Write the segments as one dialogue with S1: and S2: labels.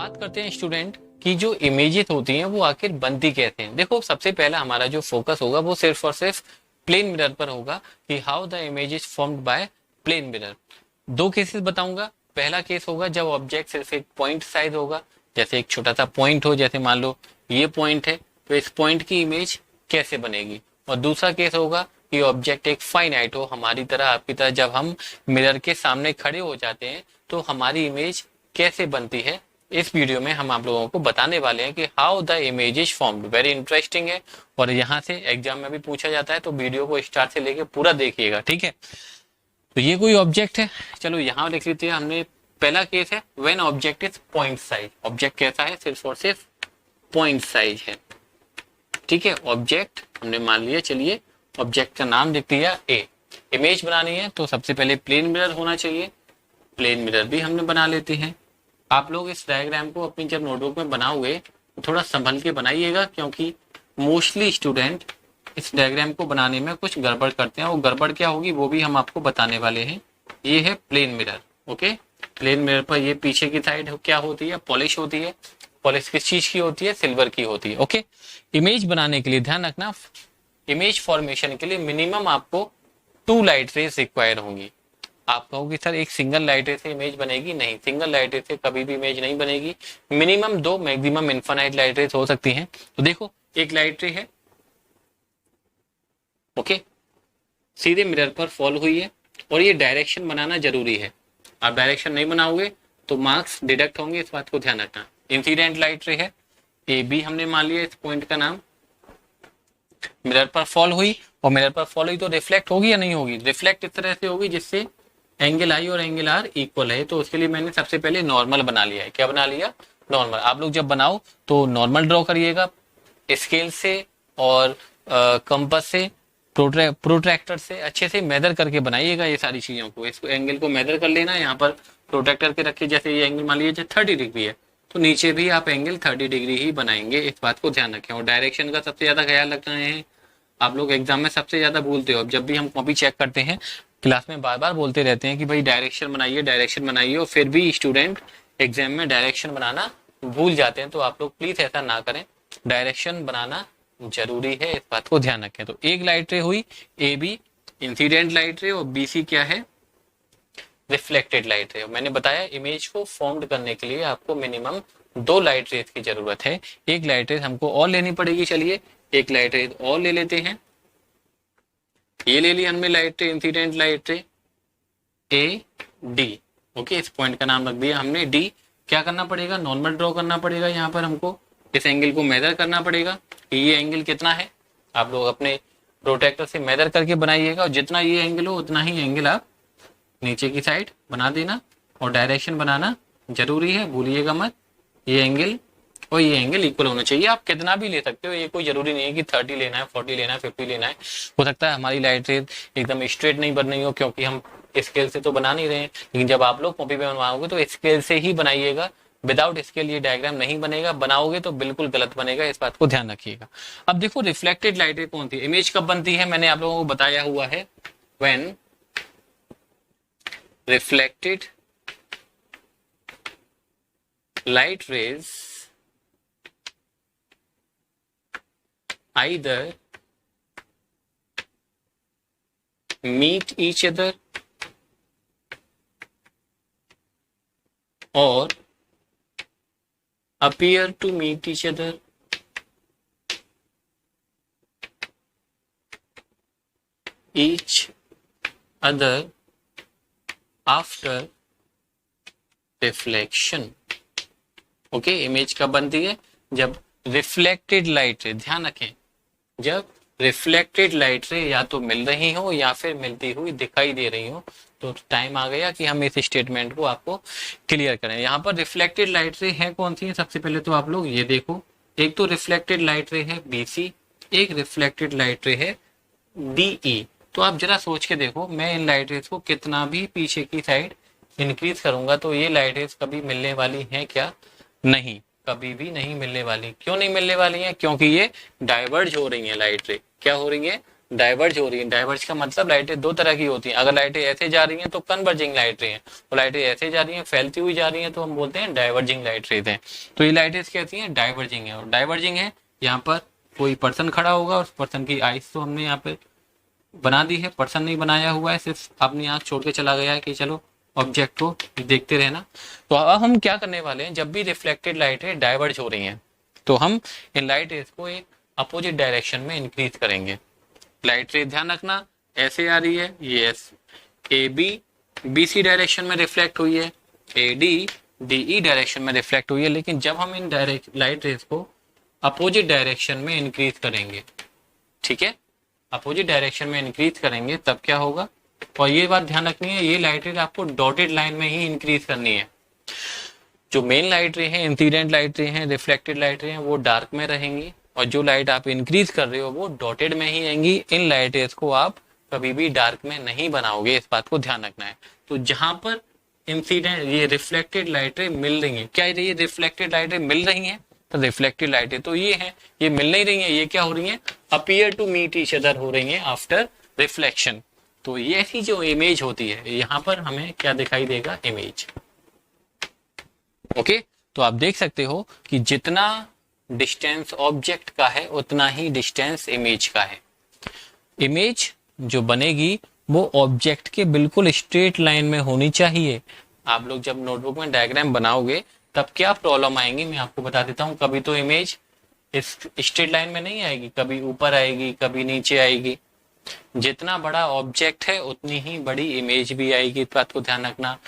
S1: बात करते हैं स्टूडेंट कि जो इमेजेस होती हैं वो आखिर बनती कैसे हैं। देखो सबसे पहला हमारा जो फोकस होगा वो सिर्फ और सिर्फ प्लेन मिरर पर होगा कि how the image is formed by plane mirror. दो केसेस बताऊंगा। पहला केस होगा जब ऑब्जेक्ट सिर्फ एक पॉइंट साइज होगा, जैसे एक छोटा सा पॉइंट हो, जैसे मान लो ये पॉइंट है तो इस पॉइंट की इमेज कैसे बनेगी। और दूसरा केस होगा कि ऑब्जेक्ट एक फाइनाइट हो, हमारी तरह आपकी तरह जब हम मिरर के सामने खड़े हो जाते हैं तो हमारी इमेज कैसे बनती है। इस वीडियो में हम आप लोगों को बताने वाले हैं कि how the image is formed. Very interesting है और यहाँ से एग्जाम में भी पूछा जाता है, तो वीडियो को स्टार्ट से लेके पूरा देखिएगा, ठीक है। तो ये कोई ऑब्जेक्ट है, चलो यहाँ लिख लेते हैं हमने। पहला केस है when object is point size. Object कैसा है, सिर्फ और सिर्फ पॉइंट साइज है, ठीक है। ऑब्जेक्ट हमने मान लिया, चलिए ऑब्जेक्ट का नाम लिख दिया ए। इमेज बनानी है तो सबसे पहले प्लेन मिरर होना चाहिए, प्लेन मिरर भी हमने बना लेते हैं। आप लोग इस डायग्राम को अपनी जब नोटबुक में बनाओगे तो थोड़ा संभल के बनाइएगा, क्योंकि मोस्टली स्टूडेंट इस डायग्राम को बनाने में कुछ गड़बड़ करते हैं। वो गड़बड़ क्या होगी वो भी हम आपको बताने वाले हैं। ये है plane mirror, okay. Plane mirror पर ये पीछे की साइड क्या होती है, पॉलिश होती है। पॉलिश किस चीज की होती है, सिल्वर की होती है, ओके। इमेज बनाने के लिए ध्यान रखना, इमेज फॉर्मेशन के लिए मिनिमम आपको 2 लाइट रेज रिक्वायर होंगी। आप कहोगे सर एक सिंगल लाइट रे से इमेज बनेगी, नहीं, सिंगल लाइट रे से कभी भी इमेज नहीं बनेगी। Minimum 2, maximum infinite light rays हो सकती हैं। तो देखो एक लाइट रे है, ओके, सीधे मिरर पर फॉल हुई है और ये डायरेक्शन बनाना जरूरी है। आप डायरेक्शन नहीं बनाओगे तो मार्क्स डिडक्ट होंगे, इस बात को ध्यान रखना। इंसिडेंट लाइट रे है, ए बी हमने मान लिया इस पॉइंट का नाम। मिरर पर फॉल हुई और मिरर पर फॉल हुई तो रिफ्लेक्ट होगी या नहीं होगी, रिफ्लेक्ट इस तरह से होगी जिससे एंगल आई और एंगल आर इक्वल है। तो उसके लिए मैंने सबसे पहले नॉर्मल बना लिया है। क्या बना लिया, नॉर्मल। आप लोग जब बनाओ तो नॉर्मल ड्रॉ करिएगा स्केल से और कंपास से, प्रोट्रैक्टर से अच्छे से मेजर करके बनाइएगा ये सारी चीजों को। इसको एंगल को मेजर कर लेना, यहाँ पर प्रोट्रैक्टर के रखिए। जैसे ये एंगल मान लीजिए 30 डिग्री है तो नीचे भी आप एंगल 30 डिग्री ही बनाएंगे, इस बात को ध्यान रखें। और डायरेक्शन का सबसे ज्यादा ख्याल रखना है। आप लोग एग्जाम में सबसे ज्यादा भूलते हो, जब भी हम कॉपी चेक करते हैं क्लास में बार बार बोलते रहते हैं कि भाई डायरेक्शन बनाइए, डायरेक्शन बनाइए, और फिर भी स्टूडेंट एग्जाम में डायरेक्शन बनाना भूल जाते हैं। तो आप लोग प्लीज ऐसा ना करें, डायरेक्शन बनाना जरूरी है, इस बात को ध्यान रखें। तो एक लाइट रे हुई ए बी, इंसिडेंट लाइट रे, और बी सी क्या है, रिफ्लेक्टेड लाइट रे। मैंने बताया इमेज को फॉर्म्ड करने के लिए आपको मिनिमम 2 लाइट रेज की जरूरत है। एक लाइट रेज हमको और लेनी पड़ेगी, चलिए एक लाइट रेज और ले लेते हैं। ये ले ली हमने लाइट रे, इंसिडेंट लाइट रे ए डी, ओके। इस पॉइंट का नाम रख दिया हमने डी। क्या करना पड़ेगा, नॉर्मल ड्रॉ करना पड़ेगा। यहाँ पर हमको इस एंगल को मेजर करना पड़ेगा कि ये एंगल कितना है। आप लोग अपने प्रोट्रैक्टर से मेजर करके बनाइएगा, और जितना ये एंगल हो उतना ही एंगल आप नीचे की साइड बना देना। और डायरेक्शन बनाना जरूरी है, भूलिएगा मत। ये एंगल और ये एंगल इक्वल होना चाहिए। आप कितना भी ले सकते हो, ये कोई जरूरी नहीं है कि 30 लेना है, 40 लेना है, 50 लेना है। हो सकता है हमारी लाइट रेज एकदम स्ट्रेट नहीं बन रही हो, क्योंकि हम स्केल से तो बना नहीं रहे हैं। लेकिन जब आप लोग कॉपी पे बनवाओगे तो स्केल से ही बनाइएगा, विदाउट स्केल ये डायग्राम नहीं बनेगा। बनाओगे तो बिल्कुल गलत बनेगा, इस बात को ध्यान रखिएगा। अब देखो रिफ्लेक्टेड लाइट रे कौन सी, इमेज कब बनती है, मैंने आप लोगों को बताया हुआ है। When reflected light rays either meet each other or appear to meet each other after reflection, okay. Image कब बनती है, जब रिफ्लेक्टेड लाइट रे, ध्यान रखें, जब रिफ्लेक्टेड लाइट रे या तो मिल रही हो या फिर मिलती हुई दिखाई दे रही हो। तो टाइम आ गया कि हम इस स्टेटमेंट को आपको क्लियर करें। यहाँ पर रिफ्लेक्टेड लाइट रे है कौन सी है, सबसे पहले तो आप लोग ये देखो, एक तो रिफ्लेक्टेड लाइट रे है BC, एक रिफ्लेक्टेड लाइट रे है DE। तो आप जरा सोच के देखो, मैं इन लाइट रेस को कितना भी पीछे की साइड इंक्रीज करूंगा तो ये लाइट रेस कभी मिलने वाली है क्या, नहीं, कभी भी नहीं मिलने वाली। क्यों नहीं मिलने वाली है, क्योंकि ये डाइवर्ज हो रही है लाइट रे। क्या हो रही है, डाइवर्ज हो रही है। डाइवर्ज का मतलब लाइटें दो तरह की होती हैं। अगर लाइटें ऐसे जा रही हैं तो कन्वर्जिंग लाइट रे हैं, और लाइटें ऐसे जा रही हैं फैलती हुई जा रही हैं तो हम बोलते हैं डाइवर्जिंग लाइट रेज हैं। तो ये लाइटें कैसी हैं, डाइवर्जिंग है। और डाइवर्जिंग है, यहाँ पर कोई पर्सन खड़ा होगा, उस पर्सन की आइज तो हमने यहाँ पे बना दी है, पर्सन नहीं बनाया हुआ है, सिर्फ अपनी आंख छोड़ के चला गया है कि चलो ऑब्जेक्ट को देखते रहना। तो अब हम क्या करने वाले हैं, जब भी रिफ्लेक्टेड लाइट रे डाइवर्ज हो रही हैं तो हम इन लाइट रेज को एक अपोजिट डायरेक्शन में इंक्रीज करेंगे। लाइट रे ध्यान रखना ऐसे आ रही है, ये A B B C direction में रिफ्लेक्ट हुई है, A D D E direction में रिफ्लेक्ट हुई है। लेकिन जब हम इन लाइट रेज को अपोजिट डायरेक्शन में इंक्रीज करेंगे, ठीक है, अपोजिट डायरेक्शन में इंक्रीज करेंगे तब क्या होगा। और ये बात ध्यान रखनी है, ये लाइट रे आपको डॉटेड लाइन में ही इंक्रीज करनी है। जो मेन लाइट रे हैं, इंसिडेंट लाइट रे हैं, रिफ्लेक्टेड लाइट रे हैं, वो डार्क में रहेंगी, और जो लाइट आप इंक्रीज कर रहे हो वो डॉटेड में ही आएंगी। इन लाइट रेज को आप कभी भी डार्क में नहीं बनाओगे, इस बात को ध्यान रखना है। तो जहां पर इंसिडेंट ये रिफ्लेक्टेड लाइट रे मिल रही है, क्या ये रिफ्लेक्टेड लाइट रे मिल रही है, तो रिफ्लेक्टेड लाइटें तो ये हैं, ये मिल नहीं रही हैं, ये क्या हो रही हैं, appear to meet each other हो रही हैं आफ्टर रिफ्लेक्शन। तो ये ऐसी जो इमेज होती है, यहाँ पर हमें क्या दिखाई देगा, इमेज। ओके, तो आप देख सकते हो कि जितना डिस्टेंस ऑब्जेक्ट का है उतना ही डिस्टेंस इमेज का है। इमेज जो बनेगी वो ऑब्जेक्ट के बिल्कुल स्ट्रेट लाइन में होनी चाहिए। आप लोग जब नोटबुक में डायग्राम बनाओगे तब क्या प्रॉब्लम आएंगी मैं आपको बता देता हूँ। कभी तो इमेज इस स्ट्रेट लाइन में नहीं आएगी, कभी ऊपर आएगी, कभी नीचे आएगी। जितना बड़ा ऑब्जेक्ट है उतनी ही बड़ी इमेज भी आएगी, इस बात को ध्यान रखना।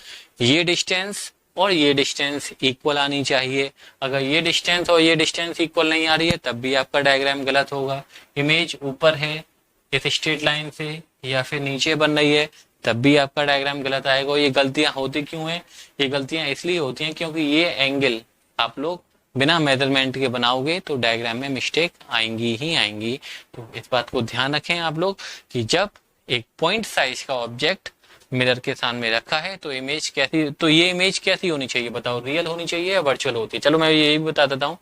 S1: ये डिस्टेंस और ये डिस्टेंस इक्वल आनी चाहिए। अगर ये डिस्टेंस और ये डिस्टेंस इक्वल नहीं आ रही है तब भी आपका डायग्राम गलत होगा। इमेज ऊपर है इस स्ट्रेट लाइन से या फिर नीचे बन रही है तब भी आपका डायग्राम गलत आएगा। ये गलतियां होती क्यों हैं, ये गलतियां इसलिए होती हैं क्योंकि ये एंगल आप लोग बिना मेजरमेंट के बनाओगे तो डायग्राम में मिस्टेक आएंगी ही आएंगी। तो इस बात को ध्यान रखें आप लोग कि जब एक पॉइंट साइज का ऑब्जेक्ट मिरर के सामने रखा है तो इमेज कैसी, तो ये इमेज कैसी होनी चाहिए बताओ, रियल होनी चाहिए या वर्चुअल होती है। चलो मैं यही बता देता हूँ।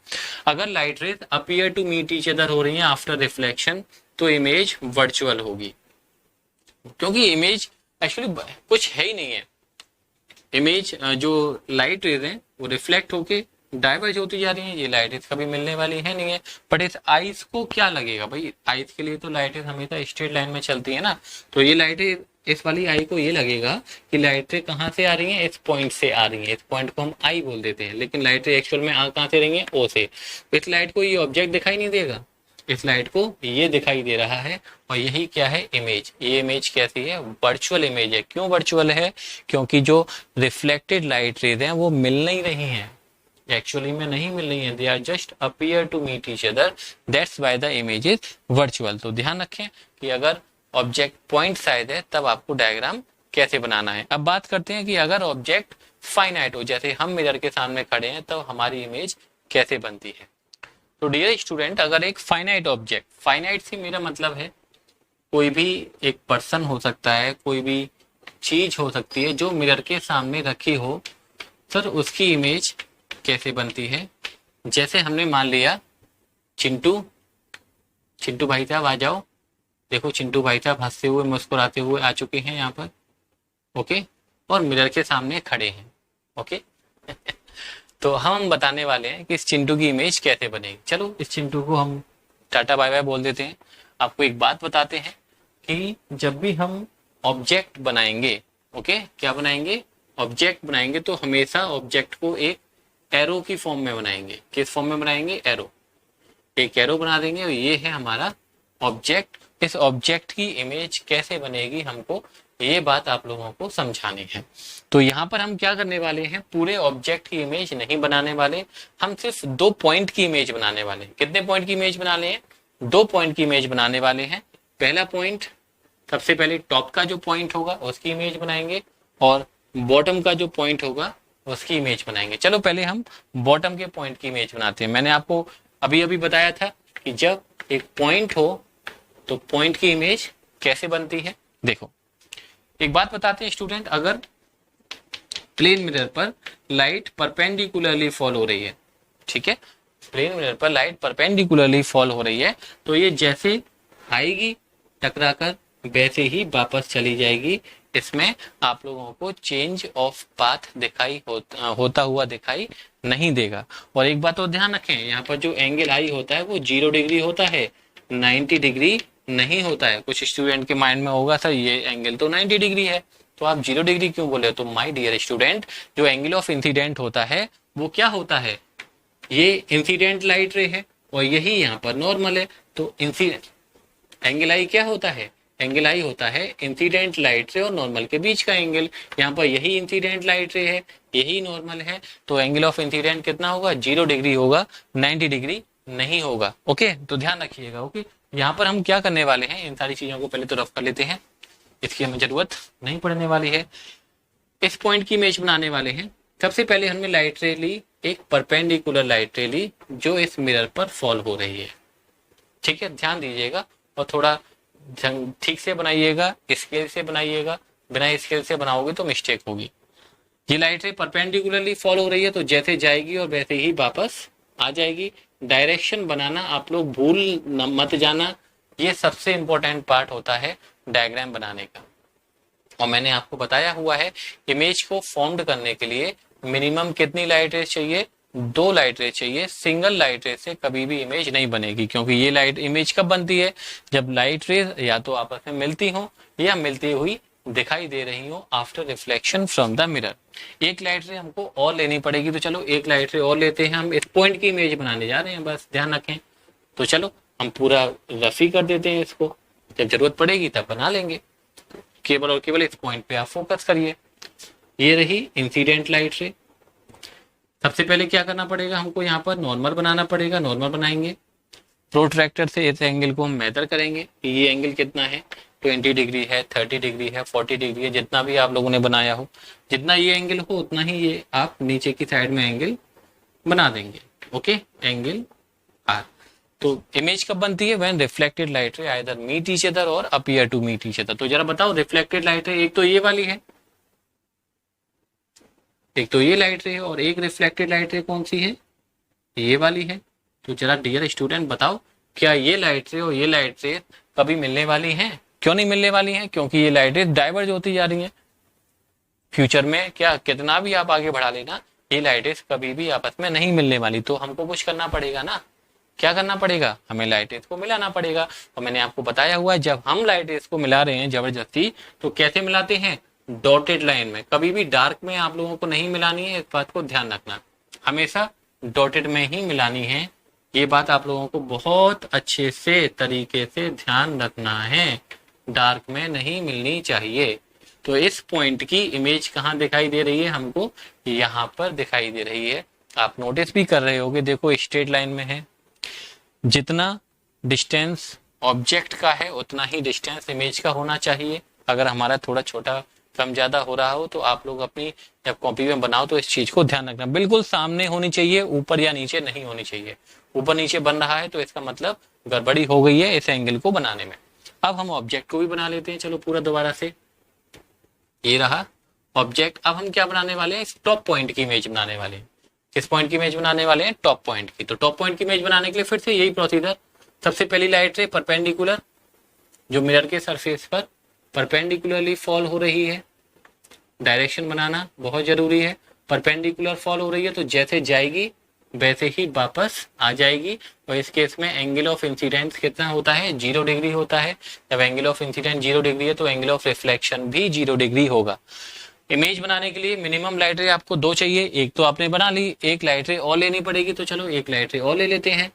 S1: अगर light rays appear to meet each other हो रही है आफ्टर रिफ्लेक्शन तो इमेज वर्चुअल होगी, क्योंकि इमेज एक्चुअली कुछ है ही नहीं है। इमेज जो लाइट रेज हैं वो रिफ्लेक्ट होके डाइवर्ज होती जा रही है, ये लाइट रेज कभी मिलने वाली है नहीं है। बट इस आइस को क्या लगेगा भाई, आइस के लिए तो लाइट रेज हमेशा स्ट्रेट लाइन में चलती है ना। तो ये लाइट रेज इस वाली आई को ये लगेगा कि लाइट रे कहाँ से आ रही है, इस पॉइंट से आ रही है। इस पॉइंट को हम आई बोल देते हैं, लेकिन लाइट रे एक्चुअल में आ कहाँ से रही है, ओ से। इस लाइट को ये ऑब्जेक्ट दिखाई नहीं देगा, इस लाइट को ये दिखाई दे रहा है। और यही क्या है, इमेज। ये इमेज कैसी है, वर्चुअल इमेज है। क्यों वर्चुअल है, क्योंकि जो रिफ्लेक्टेड लाइट रेज हैं वो मिल नहीं रही हैं, एक्चुअली में नहीं मिल रही है, they are just appear to meet each other, that's why the image is virtual. तो ध्यान रखें कि अगर ऑब्जेक्ट पॉइंट साइज है तब आपको डायग्राम कैसे बनाना है। अब बात करते हैं कि अगर ऑब्जेक्ट फाइनाइट हो, जैसे हम मिरर के सामने खड़े हैं, तब हमारी इमेज कैसे बनती है। तो डियर स्टूडेंट, अगर एक फाइनाइट ऑब्जेक्ट, फाइनाइट से मेरा मतलब है कोई भी एक पर्सन हो सकता है, कोई भी चीज हो सकती है जो मिरर के सामने रखी हो, सर उसकी इमेज कैसे बनती है। जैसे हमने मान लिया चिंटू भाई साहब आ जाओ, देखो चिंटू भाई साहब हंसते हुए मुस्कुराते हुए आ चुके हैं यहाँ पर, ओके, और मिरर के सामने खड़े हैं, ओके। तो हम बताने वाले हैं कि इस चिंटू की इमेज कैसे बनेगी। चलो इस चिंटू को हम टाटा बाय बाय बोल देते हैं। आपको एक बात बताते हैं कि जब भी हम ऑब्जेक्ट बनाएंगे, ओके, क्या बनाएंगे, ऑब्जेक्ट बनाएंगे, तो हमेशा ऑब्जेक्ट को एक एरो की फॉर्म में बनाएंगे। किस फॉर्म में बनाएंगे, एरो। एक एरो बना देंगे और ये है हमारा ऑब्जेक्ट। इस ऑब्जेक्ट की इमेज कैसे बनेगी, हमको ये बात आप लोगों को समझानी है। तो यहाँ पर हम क्या करने वाले हैं, पूरे ऑब्जेक्ट की इमेज नहीं बनाने वाले, हम सिर्फ 2 पॉइंट की इमेज बनाने वाले हैं। कितने पॉइंट की इमेज बनाने हैं, 2 पॉइंट की इमेज बनाने वाले हैं। पहला पॉइंट, सबसे पहले टॉप का जो पॉइंट होगा उसकी इमेज बनाएंगे, और बॉटम का जो पॉइंट होगा उसकी इमेज बनाएंगे। चलो पहले हम बॉटम के पॉइंट की इमेज बनाते हैं। मैंने आपको अभी अभी बताया था कि जब एक पॉइंट हो तो पॉइंट की इमेज कैसे बनती है। देखो एक बात बताते हैं स्टूडेंट, अगर प्लेन मिरर पर लाइट परपेंडिकुलरली फॉल हो रही है, ठीक है, प्लेन मिरर पर लाइट परपेंडिकुलरली फॉल हो रही है, तो ये जैसे आएगी टकराकर वैसे ही वापस चली जाएगी। इसमें आप लोगों को चेंज ऑफ पाथ होता हुआ दिखाई नहीं देगा। और एक बात और ध्यान रखें, यहाँ पर जो एंगल आई होता है वो 0 डिग्री होता है, 90 डिग्री नहीं होता है। कुछ स्टूडेंट के माइंड में होगा सर ये एंगल तो 90 डिग्री है, तो आप 0 डिग्री क्यों बोले? तो माय डियर स्टूडेंट, जो एंगल ऑफ इंसिडेंट होता है वो क्या होता है? ये इंसिडेंट लाइट रे है और यही यहाँ पर नॉर्मल है। तो एंगल आई क्या होता है? एंगल आई होता है इंसिडेंट लाइट रे और नॉर्मल के बीच का एंगल। यहाँ पर यही इंसिडेंट लाइट रे है, यही नॉर्मल है, तो एंगल ऑफ इंसिडेंट कितना होगा? 0 डिग्री होगा, 90 डिग्री नहीं होगा। ओके, तो ध्यान रखिएगा। ओके, यहाँ पर हम क्या करने वाले हैं, इन सारी चीजों को पहले तो रफ कर लेते हैं, इसकी हमें जरूरत नहीं पड़ने वाली है। इस पॉइंट की इमेज बनाने वाले हैं। सबसे पहले हमने लाइट रे ली, एक परपेंडिकुलर लाइट रे ली जो इस मिरर पर फॉल हो रही है। ठीक है, ध्यान दीजिएगा और थोड़ा ठीक से बनाइएगा, स्केल से बनाइएगा, बिना स्केल से बनाओगे तो मिस्टेक होगी। ये लाइट रे परपेंडिकुलरली फॉल हो रही है, तो जैसे जाएगी और वैसे ही वापस आ जाएगी। डायरेक्शन बनाना आप लोग भूल मत जाना, ये सबसे इंपॉर्टेंट पार्ट होता है डायग्राम बनाने का। और मैंने आपको बताया हुआ है इमेज को फॉर्म्ड करने के लिए मिनिमम कितनी लाइट रेज चाहिए? 2 लाइट रेज चाहिए। सिंगल लाइट रेज से कभी भी इमेज नहीं बनेगी, क्योंकि ये लाइट इमेज कब बनती है? जब लाइट रेज या तो आपस में मिलती हो या मिलती हुई दिखाई दे रही हो after reflection from the mirror. एक लाइट रे हमको और लेनी पड़ेगी, तो चलो एक लाइट रे और लेते हैं। हम इस पॉइंट की इमेज बनाने जा रहे हैं, बस ध्यान रखें। तो चलो हम पूरा रफी कर देते हैं इसको, जब जरूरत पड़ेगी तब बना लेंगे। केवल और केवल इस पॉइंट पे आप फोकस करिए। ये रही इंसिडेंट लाइट रे। सबसे पहले क्या करना पड़ेगा हमको? यहाँ पर नॉर्मल बनाना पड़ेगा। नॉर्मल बनाएंगे, प्रोट्रैक्टर से इस एंगल को हम मेजर करेंगे। ये एंगल कितना है? 20 डिग्री है, 30 डिग्री है, 40 डिग्री है, जितना भी आप लोगों ने बनाया हो, जितना ये एंगल हो उतना ही ये आप नीचे की साइड में एंगल बना देंगे। Okay, angle r. तो इमेज कब बनती है? When reflected light ray either meet each other और appear to meet each other. तो जरा बताओ, रिफ्लेक्टेड लाइट रे एक तो ये वाली है, एक तो ये लाइट रे है, और एक रिफ्लेक्टेड लाइट रे कौन सी है? ये वाली है। तो जरा डियर स्टूडेंट बताओ, क्या ये लाइट रे और ये लाइट रे कभी मिलने वाली हैं? क्यों नहीं मिलने वाली हैं? क्योंकि ये लाइट रे डाइवर्ज होती जा रही हैं। फ्यूचर में क्या कितना भी आप आगे बढ़ा लेना, ये लाइटें कभी भी आपस में नहीं मिलने वाली। तो हमको कुछ करना पड़ेगा ना, क्या करना पड़ेगा? हमें लाइटें को मिलाना पड़ेगा। और मैंने आपको बताया हुआ है, जब हम लाइटें को मिला रहे हैं जबरदस्ती, तो कैसे मिलाते हैं? डॉटेड लाइन में। कभी भी डार्क में आप लोगों को नहीं मिलानी है, इस बात को ध्यान रखना। हमेशा डॉटेड में ही मिलानी है, ये बात आप लोगों को बहुत अच्छे से तरीके से ध्यान रखना है। डार्क में नहीं मिलनी चाहिए। तो इस पॉइंट की इमेज कहाँ दिखाई दे रही है हमको? यहाँ पर दिखाई दे रही है। आप नोटिस भी कर रहे होगे, देखो स्ट्रेट लाइन में है। जितना डिस्टेंस ऑब्जेक्ट का है उतना ही डिस्टेंस इमेज का होना चाहिए। अगर हमारा थोड़ा छोटा कम ज्यादा हो रहा हो तो आप लोग अपनी जब कॉपी में बनाओ तो इस चीज को ध्यान रखना। बिल्कुल सामने होनी चाहिए, ऊपर या नीचे नहीं होनी चाहिए। ऊपर नीचे बन रहा है तो इसका मतलब गड़बड़ी हो गई है इस एंगल को बनाने में। अब हम ऑब्जेक्ट को भी बना लेते हैं, चलो पूरा दोबारा से। ये रहा ऑब्जेक्ट। अब हम क्या बनाने वाले हैं? इस टॉप पॉइंट की इमेज बनाने वाले हैं। किस पॉइंट की इमेज बनाने वाले हैं? टॉप पॉइंट की। तो टॉप पॉइंट की इमेज बनाने के लिए फिर से यही प्रोसीजर। सबसे पहली लाइट रे परपेंडिकुलर, जो मिरर के सरफेस पर परपेंडिकुलरली फॉल हो रही है। डायरेक्शन बनाना बहुत जरूरी है। परपेंडिकुलर फॉल हो रही है तो जैसे जाएगी वैसे ही वापस आ जाएगी। और इस केस में एंगल ऑफ इंसिडेंस कितना होता है? 0 डिग्री होता है। जब एंगल ऑफ इंसिडेंस 0 डिग्री है तो एंगल ऑफ रिफ्लेक्शन भी 0 डिग्री होगा। इमेज बनाने के लिए मिनिमम लाइट रे आपको 2 चाहिए। एक तो आपने बना ली, एक लाइट रे और लेनी पड़ेगी। तो चलो एक लाइट रे और ले लेते हैं।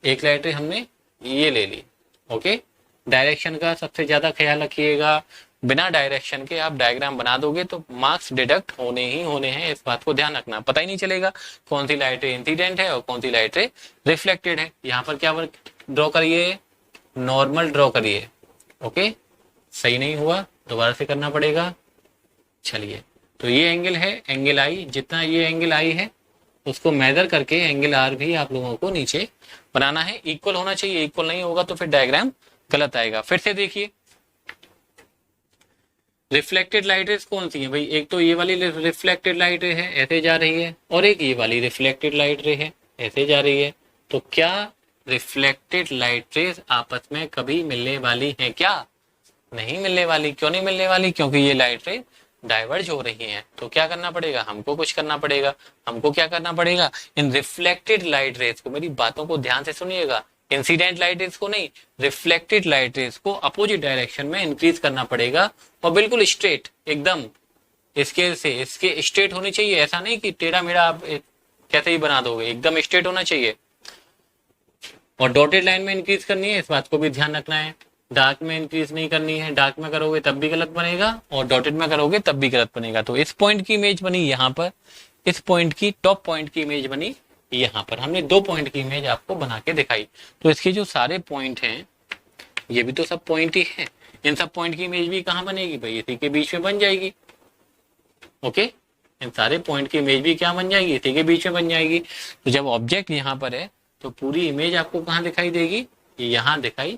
S1: एक लाइट रे हमने ये ले ली। ओके, डायरेक्शन का सबसे ज्यादा ख्याल रखिएगा। बिना डायरेक्शन के आप डायग्राम बना दोगे तो मार्क्स डिडक्ट होने ही होने हैं, इस बात को ध्यान रखना। पता ही नहीं चलेगा कौन सी लाइट रे इंसिडेंट है और कौन सी लाइट रे रिफ्लेक्टेड है। यहाँ पर क्या ड्रॉ करिए? नॉर्मल ड्रॉ करिए। ओके, सही नहीं हुआ, दोबारा से करना पड़ेगा। चलिए, तो ये एंगल है, एंगल आई। जितना ये एंगल आई है उसको मेजर करके एंगल आर भी आप लोगों को नीचे बनाना है। इक्वल होना चाहिए, इक्वल नहीं होगा तो फिर डायग्राम गलत आएगा। फिर से देखिए, रिफ्लेक्टेड लाइट रेज कौन सी है भाई? एक तो ये वाली रिफ्लेक्टेड लाइट रे है, ऐसे जा रही है, और एक ये वाली रिफ्लेक्टेड लाइट रे है, ऐसे जा रही है। तो क्या रिफ्लेक्टेड लाइट रेज आपस में कभी मिलने वाली हैं क्या? नहीं मिलने वाली। क्यों नहीं मिलने वाली? क्योंकि ये लाइट रेज डाइवर्ज हो रही हैं। तो क्या करना पड़ेगा? हमको कुछ करना पड़ेगा। हमको क्या करना पड़ेगा? इन रिफ्लेक्टेड लाइट रेज को, मेरी बातों को ध्यान से सुनिएगा, इंसिडेंट लाइट रेज को नहीं, रिफ्लेक्टेड लाइट रेज को अपोजिट डायरेक्शन में इंक्रीज करना पड़ेगा और बिल्कुल स्ट्रेट एकदम इसके से इसके स्ट्रेट होनी चाहिए। ऐसा नहीं कि टेढ़ा मेढ़ा आप कैसे ही बना दोगे, एकदम स्ट्रेट होना चाहिए। और डॉटेड लाइन में इंक्रीज करनी है, इस बात को भी ध्यान रखना है। डार्क में इंक्रीज नहीं करनी है, डार्क में करोगे तब भी गलत बनेगा और डॉटेड में करोगे तब भी गलत बनेगा। तो इस पॉइंट की इमेज बनी यहाँ पर, इस पॉइंट की टॉप पॉइंट की इमेज बनी यहाँ पर। हमने 2 पॉइंट की इमेज आपको बना के दिखाई। तो इसके जो सारे पॉइंट हैं ये भी तो सब पॉइंट ही है। इन सब पॉइंट की इमेज भी कहाँ बनेगी भाई? इसी के बीच में बन जाएगी। ओके, इन सारे पॉइंट की इमेज भी क्या बन जाएगी? इसी के बीच में बन जाएगी। तो जब ऑब्जेक्ट यहाँ पर है तो पूरी इमेज आपको कहाँ दिखाई देगी? यहाँ दिखाई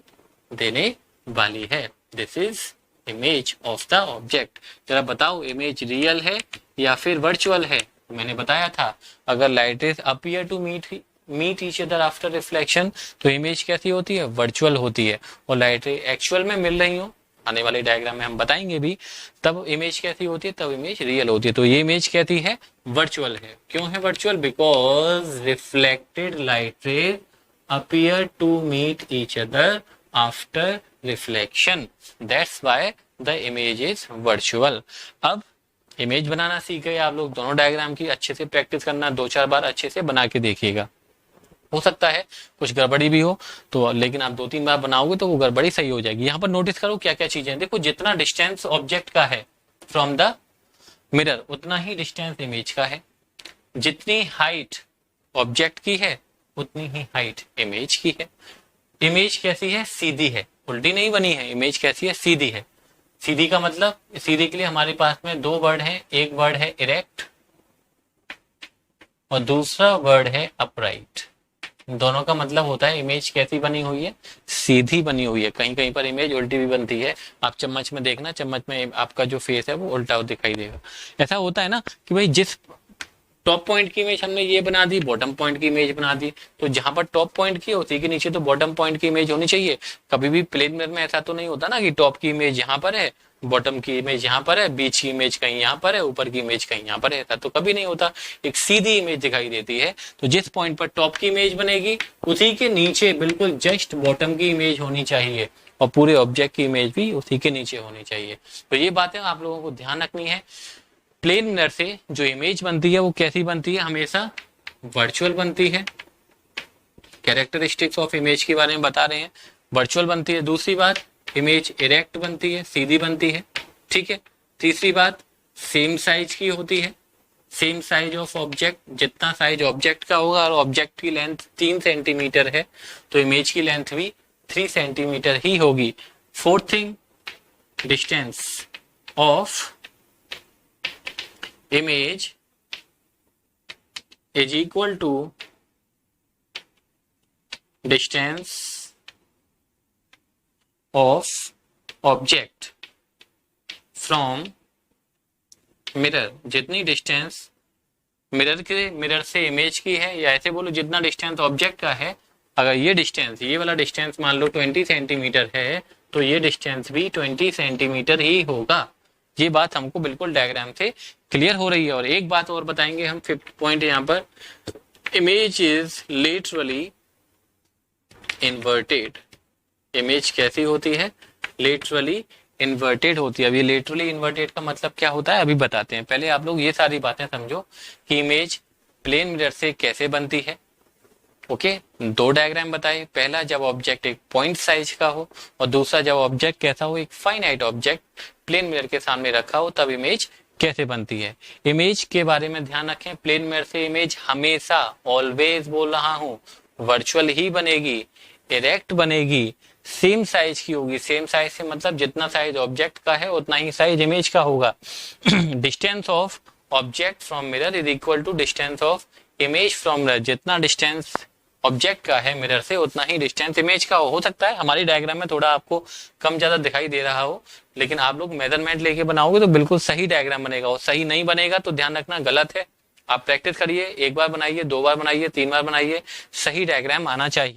S1: देने वाली है। This is image of the object. जरा बताओ इमेज रियल है या फिर वर्चुअल है? मैंने बताया था अगर light rays appear to meet each other after reflection तो इमेज कैसी होती है? वर्चुअल होती है। और लाइट रेज एक्चुअल में मिल रही हो, आने वाले डायग्राम में हम बताएंगे भी, तब इमेज कैसी होती है? तब इमेज रियल होती है। तो ये इमेज कैसी है? वर्चुअल है। क्यों है virtual? Because reflected light rays appear to meet each other after reflection, that's why the image is virtual. अब इमेज बनाना सीख गए आप लोग। दोनों डायग्राम की अच्छे से प्रैक्टिस करना, 2-4 बार अच्छे से बना के देखिएगा। हो सकता है कुछ गड़बड़ी भी हो तो, लेकिन आप 2-3 बार बनाओगे तो वो गड़बड़ी सही हो जाएगी। यहाँ पर नोटिस करो क्या क्या चीजें। देखो, जितना डिस्टेंस ऑब्जेक्ट का है फ्रॉम द मिरर उतना ही डिस्टेंस इमेज का है। जितनी हाइट ऑब्जेक्ट की है उतनी ही हाइट इमेज की है। इमेज कैसी है? सीधी है, उल्टी नहीं बनी है। इमेज कैसी है? सीधी है। सीधी का मतलब, सीधी के लिए हमारे पास में 2 वर्ड है। एक वर्ड है इरेक्ट और दूसरा वर्ड है अपराइट। दोनों का मतलब होता है इमेज कैसी बनी हुई है? सीधी बनी हुई है। कहीं कहीं पर इमेज उल्टी भी बनती है। आप चम्मच में देखना, चम्मच में आपका जो फेस है वो उल्टा दिखाई देगा। ऐसा होता है ना कि भाई जिस टॉप पॉइंट की इमेज हमने ये बना दी, बॉटम पॉइंट की इमेज बना दी, तो जहां पर टॉप पॉइंट की होती है कि नीचे तो बॉटम पॉइंट की इमेज होनी चाहिए। कभी भी प्लेन मिरर में ऐसा तो नहीं होता ना कि टॉप की इमेज यहाँ पर है, बॉटम की इमेज यहाँ पर है, बीच की इमेज कहीं यहाँ पर है, ऊपर की इमेज कहीं यहाँ पर है। ऐसा तो कभी नहीं होता। एक सीधी इमेज दिखाई देती है। तो जिस पॉइंट पर टॉप की इमेज बनेगी उसी के नीचे बिल्कुल जस्ट बॉटम की इमेज होनी चाहिए और पूरे ऑब्जेक्ट की इमेज भी उसी के नीचे होनी चाहिए। तो ये बातें आप लोगों को ध्यान रखनी है। प्लेन मिरर से जो इमेज बनती है वो कैसी बनती है? हमेशा वर्चुअल बनती है। कैरेक्टरिस्टिक्स ऑफ इमेज के बारे में बता रहे हैं, वर्चुअल बनती है। दूसरी बात, इमेज इरेक्ट बनती है, सीधी बनती है। ठीक है। तीसरी बात, सेम साइज की होती है। सेम साइज ऑफ ऑब्जेक्ट, जितना साइज ऑब्जेक्ट का होगा और ऑब्जेक्ट की लेंथ 3 सेंटीमीटर है तो इमेज की लेंथ भी 3 सेंटीमीटर ही होगी। Fourth thing, distance of image is equal to distance of object from mirror। जितनी डिस्टेंस मिरर से इमेज की है, या ऐसे बोलो जितना डिस्टेंस ऑब्जेक्ट का है, अगर ये डिस्टेंस, ये वाला डिस्टेंस मान लो 20 सेंटीमीटर है तो ये डिस्टेंस भी 20 सेंटीमीटर ही होगा। ये बात हमको बिल्कुल डायग्राम से क्लियर हो रही है। और एक बात और बताएंगे हम, 5th पॉइंट यहाँ पर, image is laterally inverted. Image कैसी होती है? लेटरली इन्वर्टेड होती है। अब ये लेटरली इन्वर्टेड का मतलब क्या होता है अभी बताते हैं। पहले आप लोग ये सारी बातें समझो कि इमेज प्लेन मिरर से कैसे बनती है। ओके, 2 डायग्राम बताए। पहला, जब ऑब्जेक्ट एक पॉइंट साइज का हो, और दूसरा जब ऑब्जेक्ट कैसा हो? एक फाइनाइट ऑब्जेक्ट प्लेन मिरर के सामने रखा हो, तब इमेज कैसे बनती है। इमेज के बारे में ध्यान रखें, प्लेन मिरर से इमेज हमेशा, ऑलवेज बोल रहा हूं, वर्चुअल ही बनेगी, इरेक्ट बनेगी, सेम साइज की होगी। सेम साइज से मतलब जितना साइज ऑब्जेक्ट का है उतना ही साइज इमेज का होगा। Distance of object from mirror is equal to distance of image from mirror. जितना डिस्टेंस ऑब्जेक्ट का है मिरर से उतना ही डिस्टेंस इमेज का हो सकता है हमारी डायग्राम में थोड़ा आपको कम ज्यादा दिखाई दे रहा हो, लेकिन आप लोग मेजरमेंट लेके बनाओगे तो बिल्कुल सही डायग्राम बनेगा। और सही नहीं बनेगा तो ध्यान रखना गलत है। आप प्रैक्टिस करिए, 1 बार बनाइए, 2 बार बनाइए, 3 बार बनाइए, सही डायग्राम आना चाहिए।